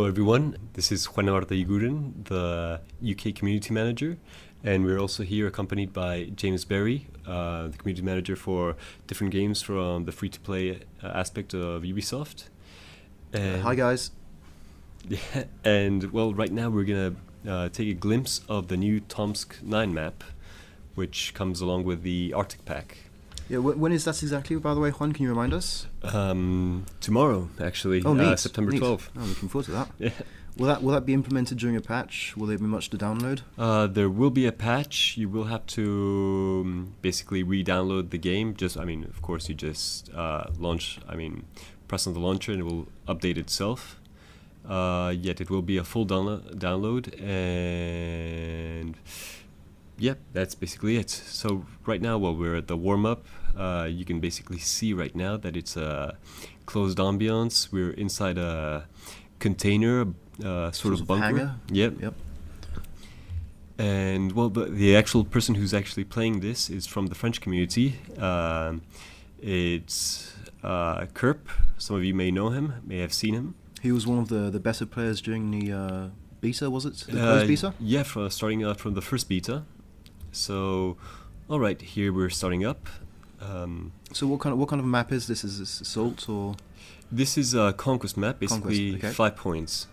Hello everyone, this is Juan Iguren, the UK Community Manager, and we're also here accompanied by James Berry, the Community Manager for different games from the free-to-play aspect of Ubisoft. And Hi guys. yeah, and well, right now we're going to take a glimpse of the new Tomsk 9 map, which comes along with the Arctic Pack. Yeah, when is that exactly, by the way, Juan? Can you remind us? Tomorrow, actually, neat. September Neat. 12th. Oh, looking forward to that. Yeah. Will that be implemented during a patch? Will there be much to download? There will be a patch. You will have to basically re-download the game. Of course, you just press on the launcher and it will update itself. Yet it will be a full download, and yep, that's basically it. So right now, while we're at the warm-up, you can basically see right now that it's a closed ambiance. We're inside a container, sort of bunker. Hangar? Yep. And well, the actual person who's actually playing this is from the French community. It's Kerp. Some of you may know him, may have seen him. He was one of the better players during the beta, was it? The closed beta? Yeah, starting out from the first beta. So, all right, here we're starting up. So what kind of map is this? Is this Assault or? This is a conquest map, basically Conquest, okay. 5 points.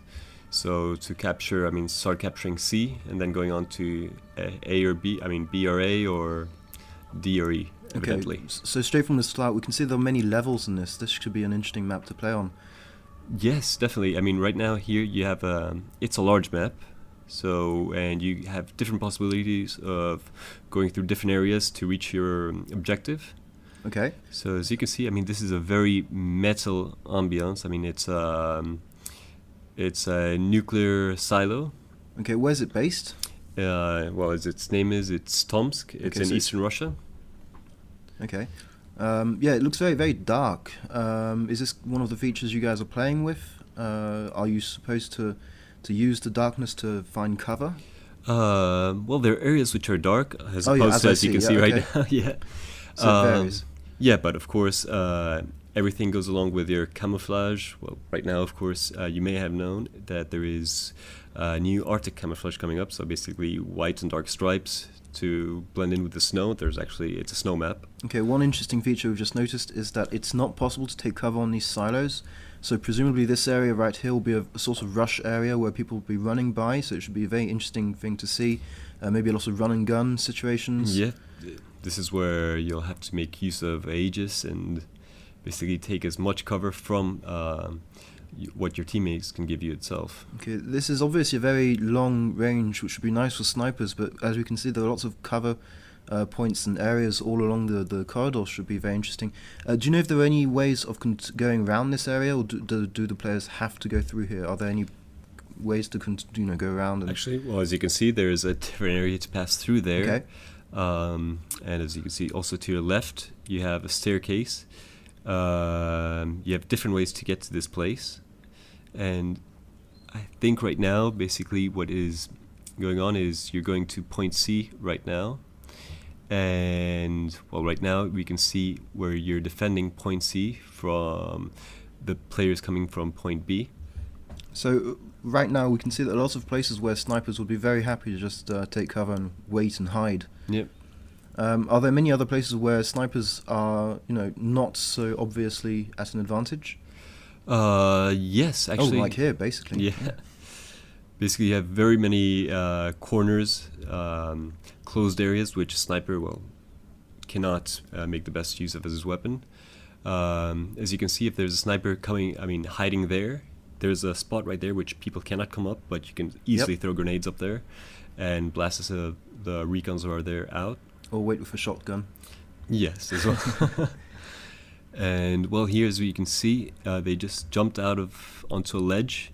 So to capture, start capturing C, and then going on to A or B. B or A or D or E, evidently. Okay. So straight from the start, we can see there are many levels in this. This should be an interesting map to play on. Yes, definitely. Right now here you have it's a large map, and you have different possibilities of going through different areas to reach your objective. Okay. So as you can see, this is a very metal ambiance. It's a nuclear silo. Okay, where's it based? As its name is, it's Tomsk. It's in eastern Russia. Okay. Yeah, it looks very, very dark. Is this one of the features you guys are playing with? Are you supposed to use the darkness to find cover? Well, there are areas which are dark, as opposed to, as you can see right now. Yeah. So it varies. Yeah, but of course, everything goes along with your camouflage. Well, right now, of course, you may have known that there is new Arctic camouflage coming up. So basically, white and dark stripes to blend in with the snow. It's a snow map. Okay, one interesting feature we've just noticed is that it's not possible to take cover on these silos. So presumably this area right here will be a sort of rush area where people will be running by. So it should be a very interesting thing to see. Maybe a lot of run and gun situations. Yeah, this is where you'll have to make use of Aegis and basically take as much cover from what your teammates can give you itself. Okay, this is obviously a very long range, which would be nice for snipers, but as we can see, there are lots of cover points and areas all along the corridor. Should be very interesting. Do you know if there are any ways of going around this area, or do the players have to go through here? Are there any ways to go around? Actually, well, as you can see, there is a different area to pass through there. Okay. And as you can see, also to your left, you have a staircase. You have different ways to get to this place, and I think right now, basically, what is going on is you're going to point C right now, and well, right now we can see where you're defending point C from the players coming from point B. So right now we can see that lots of places where snipers would be very happy to just take cover and wait and hide. Yep. Are there many other places where snipers are, not so obviously at an advantage? Yes, actually. Oh, like here, basically. Yeah. Basically, you have very many corners, closed areas, which a sniper, cannot make the best use of as his weapon. As you can see, if there's a sniper hiding there, there's a spot right there which people cannot come up, but you can easily throw grenades up there and blast the Recons who are there out. Or wait with a shotgun. Yes, as well. And well, here as you can see, they just jumped onto a ledge,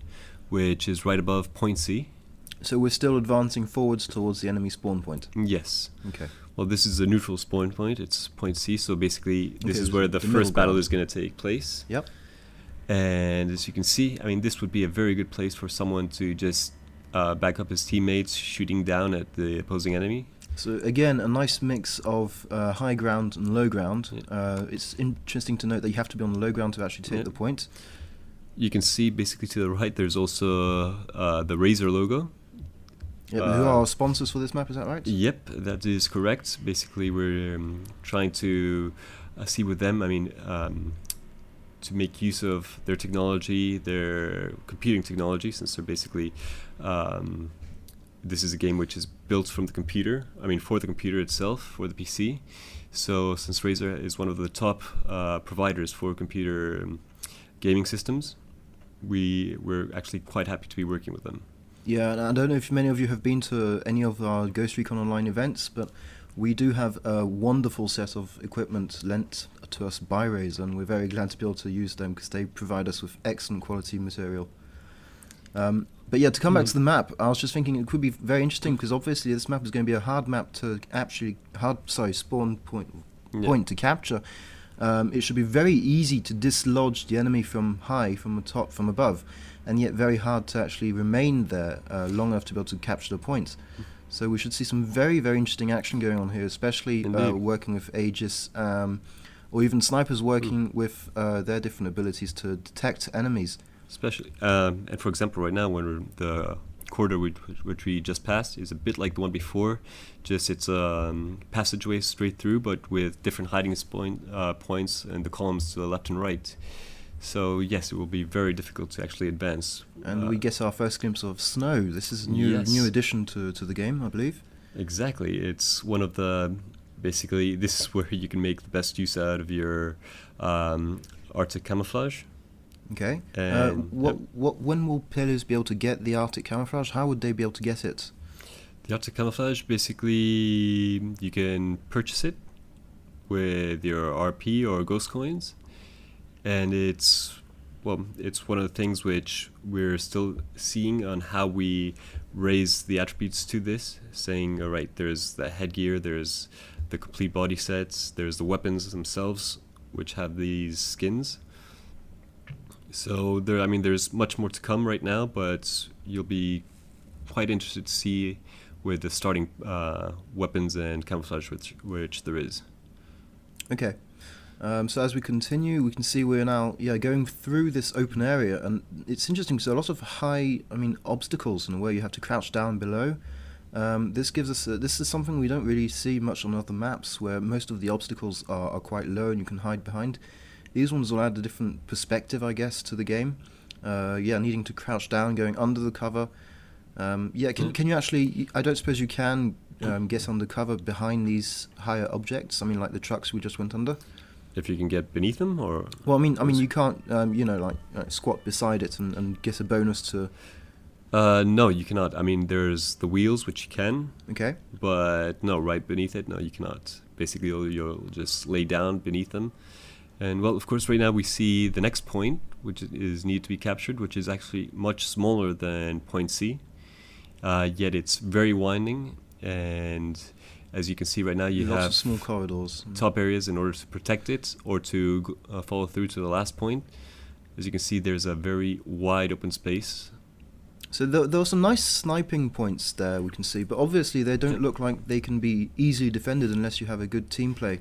which is right above point C. So we're still advancing forwards towards the enemy spawn point. Yes. Okay. Well, this is a neutral spawn point. It's point C. So basically, this is where the first battle is going to take place. Yep. And as you can see, this would be a very good place for someone to just back up his teammates, shooting down at the opposing enemy. So again, a nice mix of high ground and low ground. It's interesting to note that you have to be on the low ground to actually take the point. You can see basically to the right there's also the Razer logo. Yep, who are our sponsors for this map, is that right? Yep, that is correct. Basically, we're trying to see with them, to make use of their technology, their computing technology, since they're basically, this is a game which is built from the computer, for the computer itself, for the PC. So since Razer is one of the top providers for computer gaming systems, we're actually quite happy to be working with them. Yeah, and I don't know if many of you have been to any of our Ghost Recon Online events, but we do have a wonderful set of equipment lent to us by Razer, and we're very glad to be able to use them because they provide us with excellent quality material. But yeah, to come back to the map, I was just thinking it could be very interesting because obviously this map is going to be a hard map to spawn point to capture. It should be very easy to dislodge the enemy from the top, from above, and yet very hard to actually remain there long enough to be able to capture the points. So we should see some very, very interesting action going on here, especially working with Aegis, or even snipers working with their different abilities to detect enemies. Especially, and for example, right now, when the corridor which we just passed is a bit like the one before, just it's a passageway straight through, but with different hiding points and the columns to the left and right. So yes, it will be very difficult to actually advance. And we get our first glimpse of snow. This is a new addition to the game, I believe. Exactly, it's one of the basically this is where you can make the best use out of your Arctic camouflage. Okay. When will players be able to get the Arctic camouflage? How would they be able to get it? The Arctic camouflage, basically, you can purchase it with your RP or Ghost coins, and it's one of the things which we're still seeing on how we raise the attributes to this, saying, all right, there's the headgear, there's the complete body sets, there's the weapons themselves, which have these skins. So there's much more to come right now, but you'll be quite interested to see with the starting weapons and camouflage which there is. Okay. So as we continue, we can see we're now going through this open area, and it's interesting because there are lots of obstacles in a way. You have to crouch down below. This gives us this is something we don't really see much on other maps, where most of the obstacles are quite low and you can hide behind. These ones will add a different perspective, I guess, to the game. Needing to crouch down, going under the cover. Can you actually? I don't suppose you can get under cover behind these higher objects. Like the trucks we just went under. If you can get beneath them, or well, you can't. Squat beside it and get a bonus to. No, you cannot. There's the wheels which you can. Okay. But no, right beneath it, no, you cannot. Basically, you'll just lay down beneath them. And well, of course, right now we see the next point, which is needed to be captured, which is actually much smaller than point C. Yet it's very winding, and as you can see right now, you lots have of small corridors, top areas in order to protect it or to follow through to the last point. As you can see, there's a very wide open space. So there are some nice sniping points there we can see, but obviously they don't look like they can be easily defended unless you have a good team play.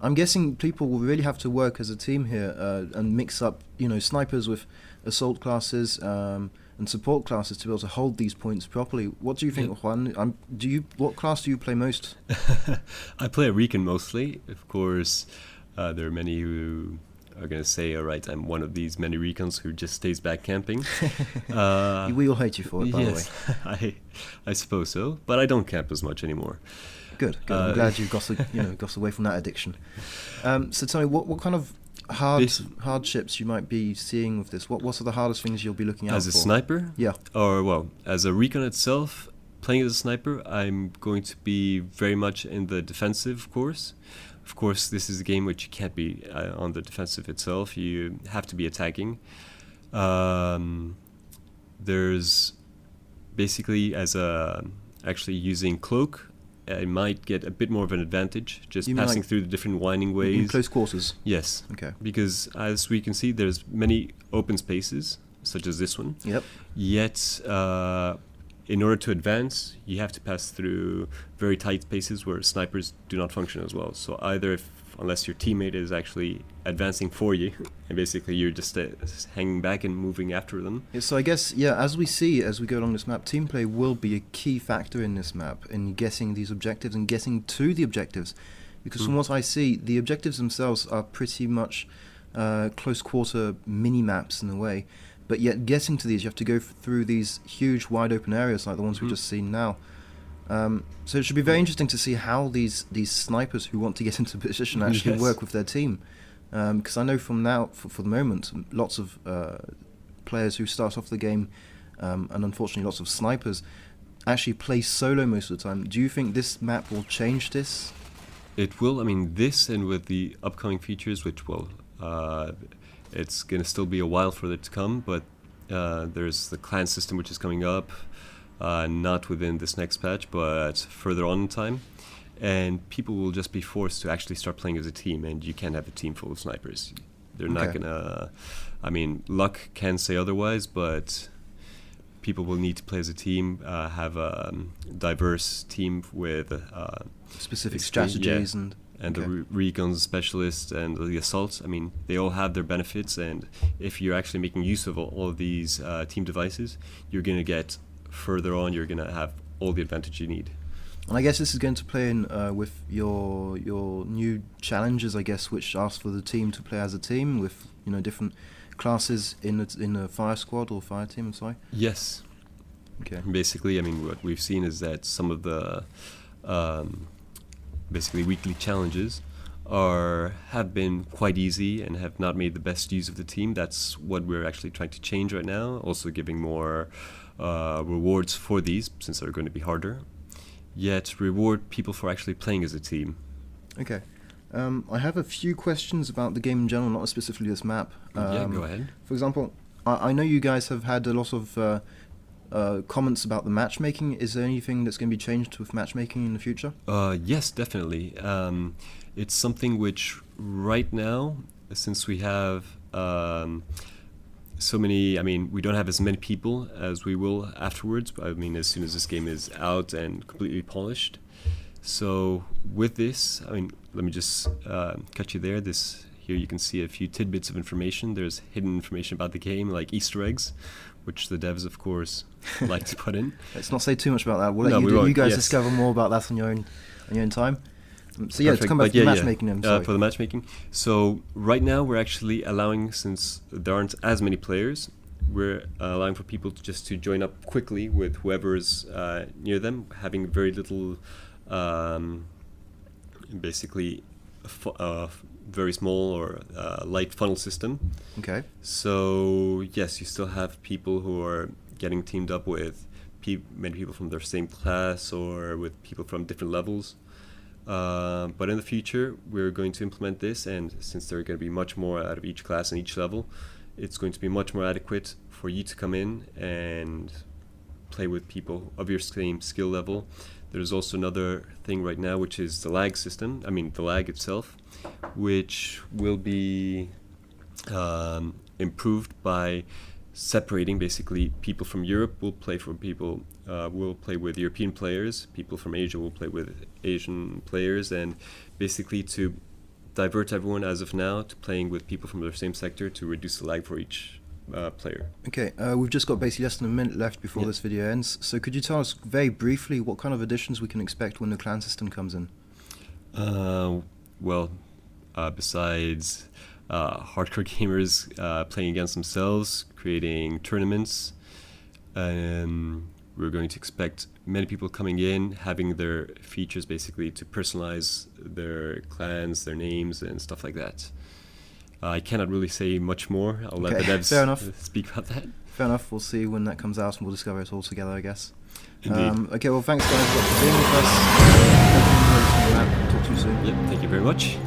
I'm guessing people will really have to work as a team here and mix up, snipers with assault classes and support classes to be able to hold these points properly. What do you think, Juan? What class do you play most? I play a Recon mostly. Of course, there are many who are going to say, all right, I'm one of these many Recons who just stays back camping. We all hate you for it, by the way. I suppose so, but I don't camp as much anymore. Good. I'm glad you got away from that addiction. So tell me, what kind of hardships you might be seeing with this? What are the hardest things you'll be looking out for? As a sniper? Yeah. Or, as a Recon itself, playing as a sniper, I'm going to be very much in the defensive course. Of course, this is a game which you can't be on the defensive itself. You have to be attacking. There's basically, actually using cloak, I might get a bit more of an advantage just passing through the different winding ways. In close quarters? Yes. Okay. Because as we can see, there's many open spaces, such as this one. Yep. Yet, in order to advance, you have to pass through very tight spaces where snipers do not function as well. So either if unless your teammate is actually advancing for you, and basically you're just hanging back and moving after them. Yeah, so I guess, as we go along this map, team play will be a key factor in this map, in getting these objectives and getting to the objectives. Because from what I see, the objectives themselves are pretty much close quarter mini-maps in a way. But yet getting to these, you have to go through these huge wide open areas like the ones we've just seen now. So it should be very interesting to see how these snipers who want to get into position actually work with their team. Because I know from now, for the moment, lots of players who start off the game, and unfortunately lots of snipers, actually play solo most of the time. Do you think this map will change this? It will. I mean, this, and with the upcoming features, which will, it's going to still be a while for it to come, but there's the clan system which is coming up, not within this next patch, but further on in time. And people will just be forced to actually start playing as a team, and you can't have a team full of snipers. They're not going to... I mean, luck can say otherwise, but people will need to play as a team, have a diverse team with... specific strategies and the Recon specialists and the assaults. I mean, they all have their benefits, and if you're actually making use of all of these team devices, you're going to get further on, you're going to have all the advantage you need. And I guess this is going to play in with your new challenges, I guess, which ask for the team to play as a team with different classes in a fire squad or fire team. I'm sorry. Yes. Okay. Basically, I mean, what we've seen is that some of the basically weekly challenges have been quite easy and have not made the best use of the team. That's what we're actually trying to change right now, also giving more rewards for these, since they're going to be harder, yet reward people for actually playing as a team. Okay. I have a few questions about the game in general, not specifically this map. Go ahead. For example, I know you guys have had a lot of comments about the matchmaking. Is there anything that's going to be changed with matchmaking in the future? Yes, definitely. It's something which right now, since we have so many, I mean, we don't have as many people as we will afterwards, I mean, as soon as this game is out and completely polished. So with this, I mean, let me just cut you there. Here you can see a few tidbits of information. There's hidden information about the game, like Easter eggs, which the devs, of course, like to put in. Let's not say too much about that. We'll let you guys discover more about that on your own time. So yeah, to come back to the matchmaking then. For the matchmaking. So right now we're actually allowing, since there aren't as many players, we're allowing for people to join up quickly with whoever's near them, having very little, basically, very small or light funnel system. Okay. So yes, you still have people who are getting teamed up with many people from their same class or with people from different levels. But in the future, we're going to implement this, and since there are going to be much more out of each class and each level, it's going to be much more adequate for you to come in and play with people of your same skill level. There's also another thing right now, which is the lag system. I mean, the lag itself, which will be improved by separating. Basically, people from Europe will play for people. Will play with European players. People from Asia will play with Asian players, and basically to divert everyone as of now to playing with people from their same sector to reduce the lag for each player. Okay, we've just got basically less than a minute left before this video ends. So could you tell us very briefly what kind of additions we can expect when the clan system comes in? Besides hardcore gamers playing against themselves, creating tournaments, we're going to expect many people coming in, having their features basically to personalize their clans, their names, and stuff like that. I cannot really say much more. I'll let the devs speak about that. Fair enough. We'll see when that comes out, and we'll discover it all together, I guess. Indeed. Okay, well, thanks guys for being with us. Talk to you soon. Yep, thank you very much.